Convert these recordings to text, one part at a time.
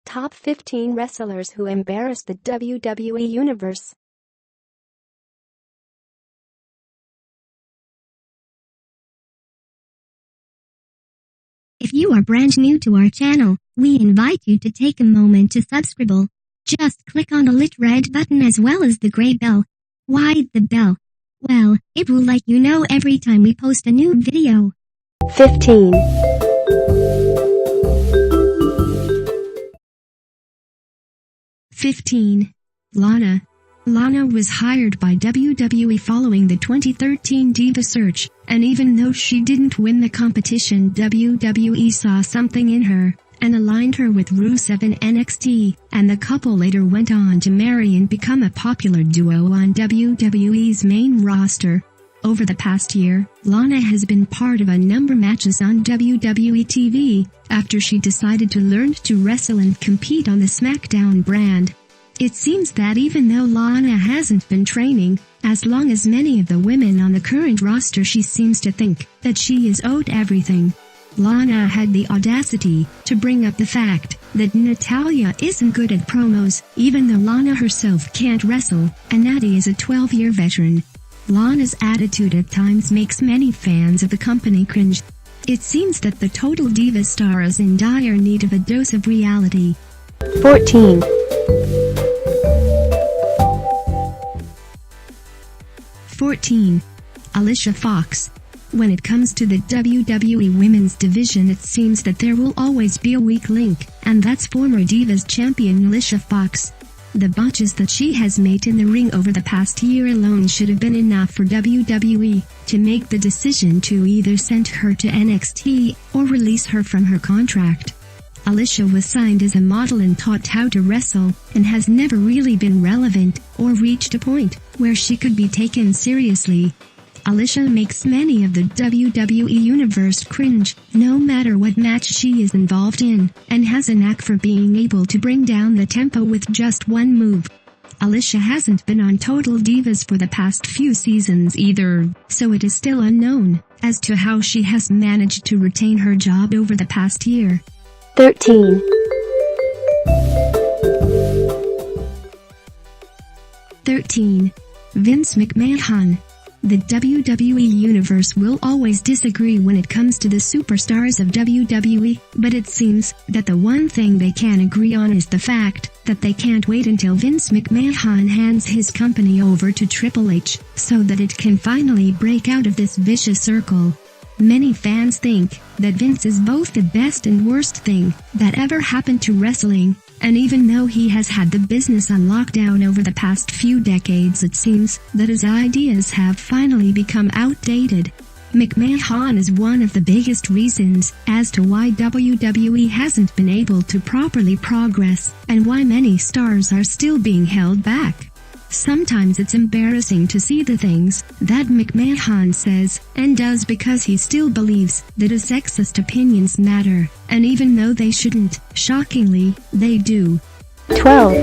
Top 15 wrestlers who embarrass the WWE Universe. If you are brand new to our channel, we invite you to take a moment to subscribe. Just click on the lit red button as well as the gray bell. Why the bell? Well, it will let you know every time we post a new video. 15. Lana. Lana was hired by WWE following the 2013 Diva search, and even though she didn't win the competition, WWE saw something in her and aligned her with Rusev in NXT, and the couple later went on to marry and become a popular duo on WWE's main roster. Over the past year, Lana has been part of a number of matches on WWE TV after she decided to learn to wrestle and compete on the SmackDown brand. It seems that even though Lana hasn't been training as long as many of the women on the current roster, she seems to think that she is owed everything. Lana had the audacity to bring up the fact that Natalya isn't good at promos, even though Lana herself can't wrestle, and Natty is a 12-year veteran. Lana's attitude at times makes many fans of the company cringe. It seems that the Total Diva star is in dire need of a dose of reality. 14. Alicia Fox. When it comes to the WWE Women's Division, it seems that there will always be a weak link, and that's former Divas champion Alicia Fox. The botches that she has made in the ring over the past year alone should have been enough for WWE to make the decision to either send her to NXT or release her from her contract. Alicia was signed as a model and taught how to wrestle, and has never really been relevant or reached a point where she could be taken seriously. Alicia makes many of the WWE Universe cringe, no matter what match she is involved in, and has a knack for being able to bring down the tempo with just one move. Alicia hasn't been on Total Divas for the past few seasons either, so it is still unknown as to how she has managed to retain her job over the past year. 13. Vince McMahon. The WWE Universe will always disagree when it comes to the superstars of WWE, but it seems that the one thing they can agree on is the fact that they can't wait until Vince McMahon hands his company over to Triple H, so that it can finally break out of this vicious circle. Many fans think that Vince is both the best and worst thing that ever happened to wrestling, and even though he has had the business on lockdown over the past few decades, it seems that his ideas have finally become outdated. McMahon is one of the biggest reasons as to why WWE hasn't been able to properly progress, and why many stars are still being held back. Sometimes it's embarrassing to see the things that McMahon says and does because he still believes that his sexist opinions matter, and even though they shouldn't, shockingly, they do. 12.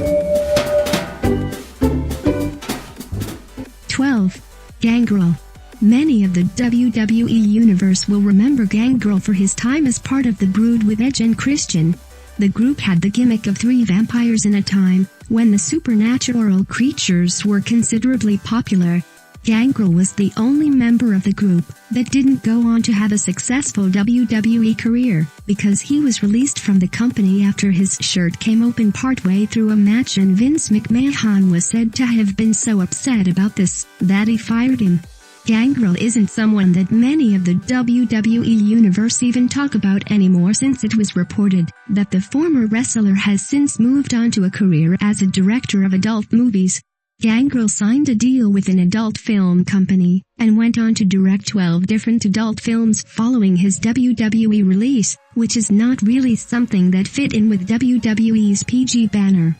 Gangrel. Many of the WWE Universe will remember Gangrel for his time as part of the Brood with Edge and Christian. The group had the gimmick of 3 vampires in a time when the supernatural creatures were considerably popular. Gangrel was the only member of the group that didn't go on to have a successful WWE career, because he was released from the company after his shirt came open partway through a match, and Vince McMahon was said to have been so upset about this that he fired him. Gangrel isn't someone that many of the WWE Universe even talk about anymore, since it was reported that the former wrestler has since moved on to a career as a director of adult movies. Gangrel signed a deal with an adult film company, and went on to direct 12 different adult films following his WWE release, which is not really something that fit in with WWE's PG banner.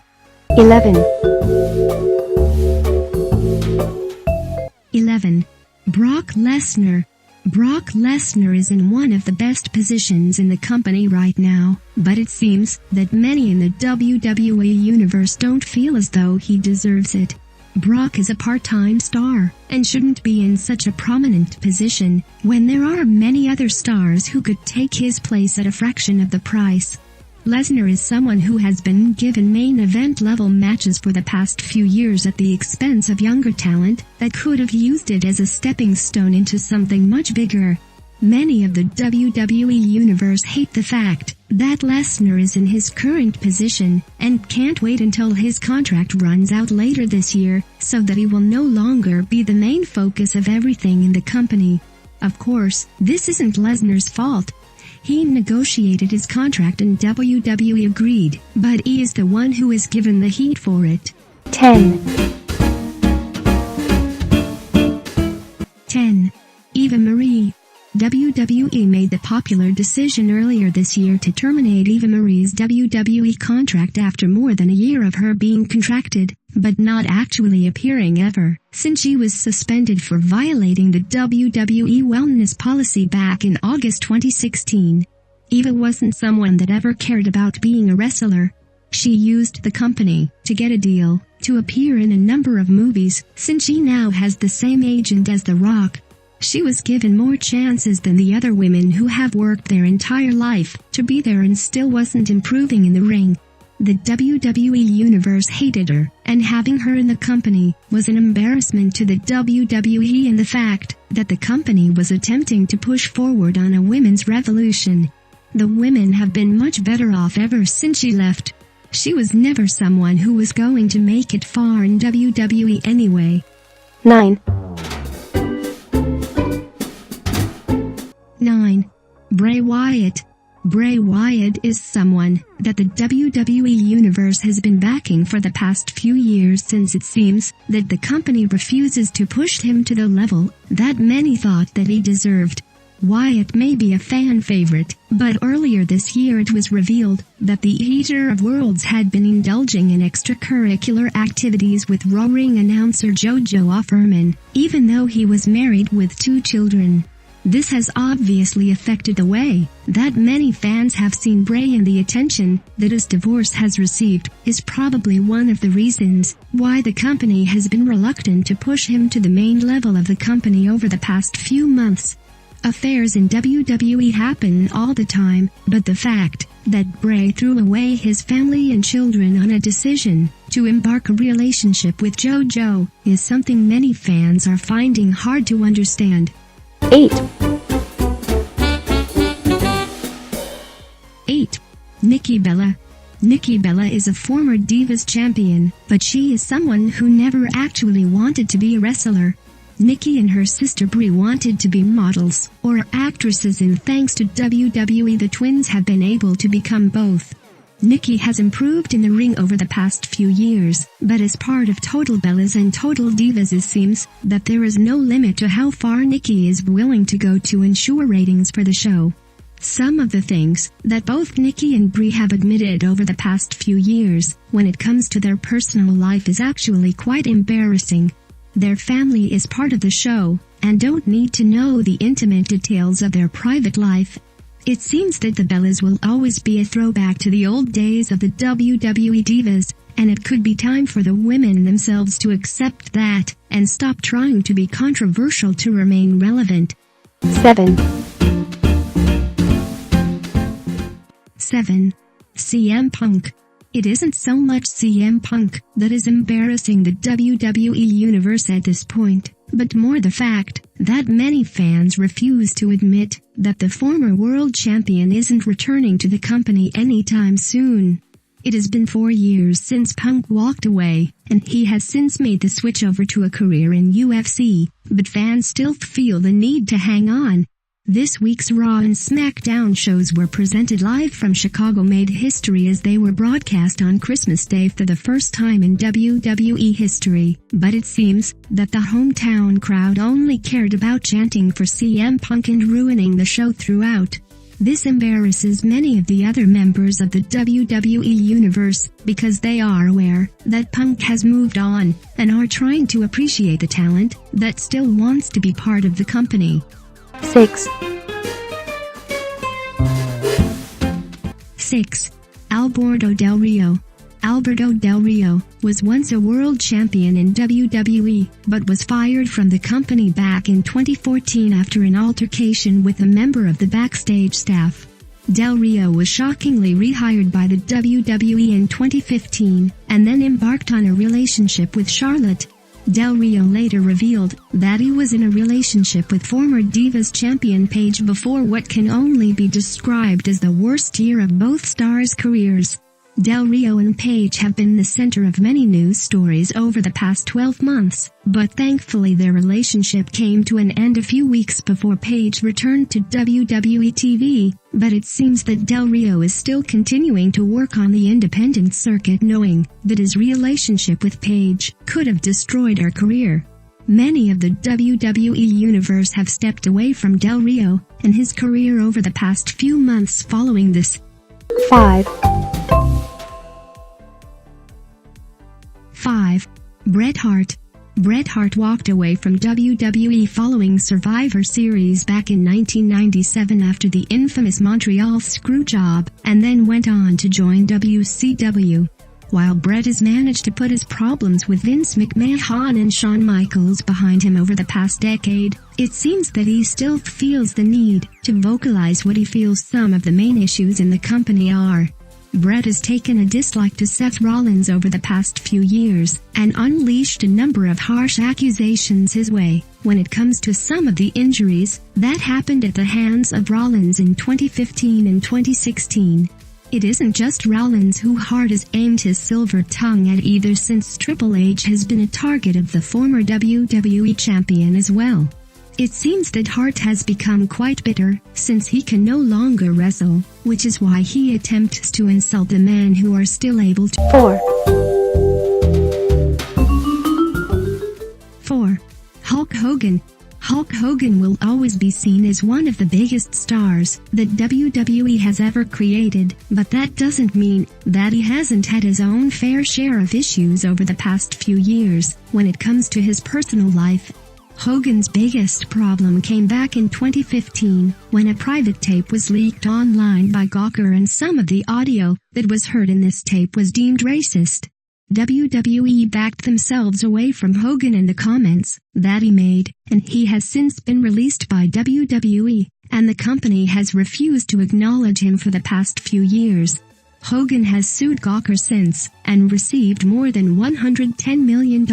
11. Brock Lesnar. Brock Lesnar is in one of the best positions in the company right now, but it seems that many in the WWE Universe don't feel as though he deserves it. Brock is a part-time star, and shouldn't be in such a prominent position, when there are many other stars who could take his place at a fraction of the price. Lesnar is someone who has been given main event level matches for the past few years at the expense of younger talent that could have used it as a stepping stone into something much bigger. Many of the WWE Universe hate the fact that Lesnar is in his current position and can't wait until his contract runs out later this year so that he will no longer be the main focus of everything in the company. Of course, this isn't Lesnar's fault. He negotiated his contract and WWE agreed, but he is the one who is given the heat for it. 10, 10. Eva Marie. WWE made the popular decision earlier this year to terminate Eva Marie's WWE contract after more than a year of her being contracted, but not actually appearing ever, since she was suspended for violating the WWE wellness policy back in August 2016. Eva wasn't someone that ever cared about being a wrestler. She used the company to get a deal to appear in a number of movies, since she now has the same agent as The Rock. She was given more chances than the other women who have worked their entire life to be there and still wasn't improving in the ring. The WWE Universe hated her, and having her in the company was an embarrassment to the WWE and the fact that the company was attempting to push forward on a women's revolution. The women have been much better off ever since she left. She was never someone who was going to make it far in WWE anyway. 9, 9. Bray Wyatt. Bray Wyatt is someone that the WWE Universe has been backing for the past few years, since it seems that the company refuses to push him to the level that many thought that he deserved. Wyatt may be a fan favorite, but earlier this year it was revealed that the Eater of Worlds had been indulging in extracurricular activities with Raw ring announcer JoJo Offerman, even though he was married with 2 children. This has obviously affected the way that many fans have seen Bray, and the attention that his divorce has received is probably one of the reasons why the company has been reluctant to push him to the main level of the company over the past few months. Affairs in WWE happen all the time, but the fact that Bray threw away his family and children on a decision to embark a relationship with JoJo is something many fans are finding hard to understand. 8, 8. Nikki Bella. Nikki Bella is a former Divas champion, but she is someone who never actually wanted to be a wrestler. Nikki and her sister Brie wanted to be models or actresses, and thanks to WWE the twins have been able to become both. Nikki has improved in the ring over the past few years, but as part of Total Bellas and Total Divas it seems that there is no limit to how far Nikki is willing to go to ensure ratings for the show. Some of the things that both Nikki and Brie have admitted over the past few years when it comes to their personal life is actually quite embarrassing. Their family is part of the show, and don't need to know the intimate details of their private life. It seems that the Bellas will always be a throwback to the old days of the WWE Divas, and it could be time for the women themselves to accept that, and stop trying to be controversial to remain relevant. 7, 7. CM Punk. It isn't so much CM Punk that is embarrassing the WWE Universe at this point, but more the fact that many fans refuse to admit that the former world champion isn't returning to the company anytime soon. It has been 4 years since Punk walked away, and he has since made the switch over to a career in UFC, but fans still feel the need to hang on. This week's Raw and SmackDown shows were presented live from Chicago made history as they were broadcast on Christmas Day for the first time in WWE history, but it seems that the hometown crowd only cared about chanting for CM Punk and ruining the show throughout. This embarrasses many of the other members of the WWE Universe, because they are aware that Punk has moved on, and are trying to appreciate the talent that still wants to be part of the company. 6, 6. Alberto Del Rio. Alberto Del Rio was once a world champion in WWE, but was fired from the company back in 2014 after an altercation with a member of the backstage staff. Del Rio was shockingly rehired by the WWE in 2015, and then embarked on a relationship with Charlotte. Del Rio later revealed that he was in a relationship with former Divas champion Paige before what can only be described as the worst year of both stars' careers. Del Rio and Paige have been the center of many news stories over the past 12 months, but thankfully their relationship came to an end a few weeks before Paige returned to WWE TV, but it seems that Del Rio is still continuing to work on the independent circuit, knowing that his relationship with Paige could have destroyed her career. Many of the WWE universe have stepped away from Del Rio and his career over the past few months following this. 5. 5. Bret Hart. Bret Hart walked away from WWE following Survivor Series back in 1997 after the infamous Montreal Screwjob, and then went on to join WCW. While Bret has managed to put his problems with Vince McMahon and Shawn Michaels behind him over the past decade, it seems that he still feels the need to vocalize what he feels some of the main issues in the company are. Bret has taken a dislike to Seth Rollins over the past few years, and unleashed a number of harsh accusations his way when it comes to some of the injuries that happened at the hands of Rollins in 2015 and 2016. It isn't just Rollins who Hart has aimed his silver tongue at either, since Triple H has been a target of the former WWE champion as well. It seems that Hart has become quite bitter since he can no longer wrestle, which is why he attempts to insult the men who are still able to. 4. Hulk Hogan. Hulk Hogan will always be seen as one of the biggest stars that WWE has ever created, but that doesn't mean that he hasn't had his own fair share of issues over the past few years when it comes to his personal life. Hogan's biggest problem came back in 2015, when a private tape was leaked online by Gawker, and some of the audio that was heard in this tape was deemed racist. WWE backed themselves away from Hogan in the comments that he made, and he has since been released by WWE, and the company has refused to acknowledge him for the past few years. Hogan has sued Gawker since, and received more than $110 million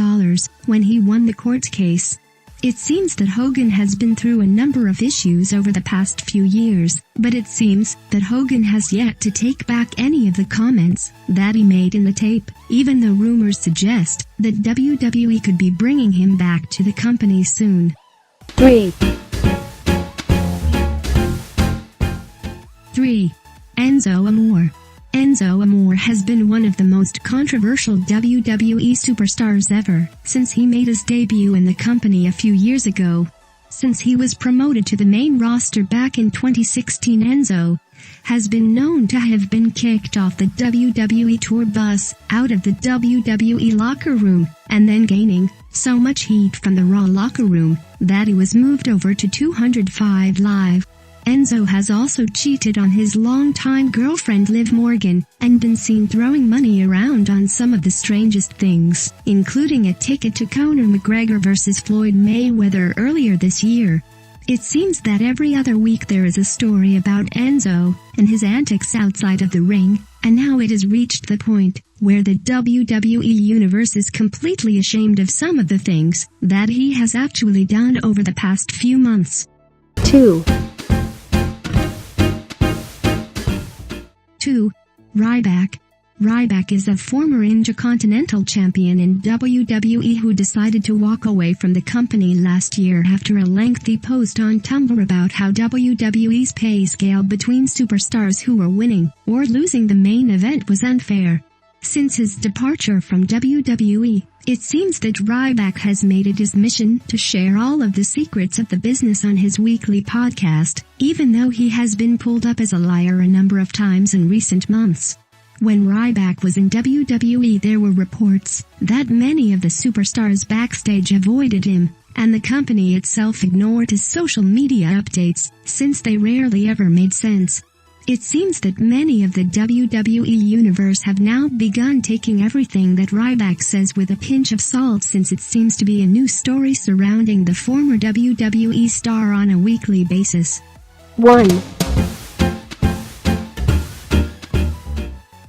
when he won the court case. It seems that Hogan has been through a number of issues over the past few years, but it seems that Hogan has yet to take back any of the comments that he made in the tape, even though rumors suggest that WWE could be bringing him back to the company soon. 3. 3. Enzo Amore. Enzo Amore has been one of the most controversial WWE superstars ever, since he made his debut in the company a few years ago. Since he was promoted to the main roster back in 2016, Enzo has been known to have been kicked off the WWE tour bus, out of the WWE locker room, and then gaining so much heat from the Raw locker room that he was moved over to 205 Live. Enzo has also cheated on his longtime girlfriend Liv Morgan, and been seen throwing money around on some of the strangest things, including a ticket to Conor McGregor vs. Floyd Mayweather earlier this year. It seems that every other week there is a story about Enzo and his antics outside of the ring, and now it has reached the point where the WWE universe is completely ashamed of some of the things that he has actually done over the past few months. 2. 2. Ryback. Ryback is a former Intercontinental Champion in WWE who decided to walk away from the company last year after a lengthy post on Tumblr about how WWE's pay scale between superstars who were winning or losing the main event was unfair. Since his departure from WWE, it seems that Ryback has made it his mission to share all of the secrets of the business on his weekly podcast, even though he has been pulled up as a liar a number of times in recent months. When Ryback was in WWE, there were reports that many of the superstars backstage avoided him, and the company itself ignored his social media updates, since they rarely ever made sense. It seems that many of the WWE universe have now begun taking everything that Ryback says with a pinch of salt, since it seems to be a new story surrounding the former WWE star on a weekly basis. 1.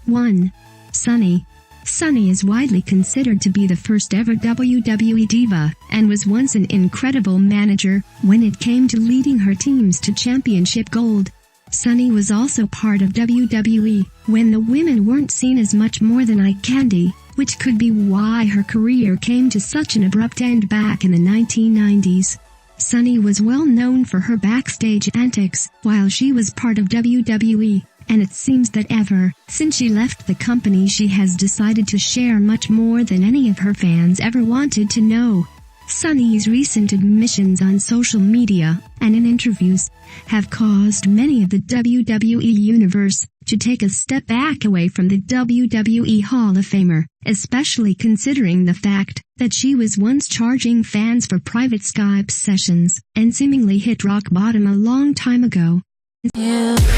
1. Sunny. Sunny is widely considered to be the first ever WWE diva, and was once an incredible manager when it came to leading her teams to championship gold. Sunny was also part of WWE when the women weren't seen as much more than eye candy, which could be why her career came to such an abrupt end back in the 1990s. Sunny was well known for her backstage antics while she was part of WWE, and it seems that ever since she left the company she has decided to share much more than any of her fans ever wanted to know. Sunny's recent admissions on social media and in interviews have caused many of the WWE universe to take a step back away from the WWE Hall of Famer, especially considering the fact that she was once charging fans for private Skype sessions and seemingly hit rock bottom a long time ago. Yeah.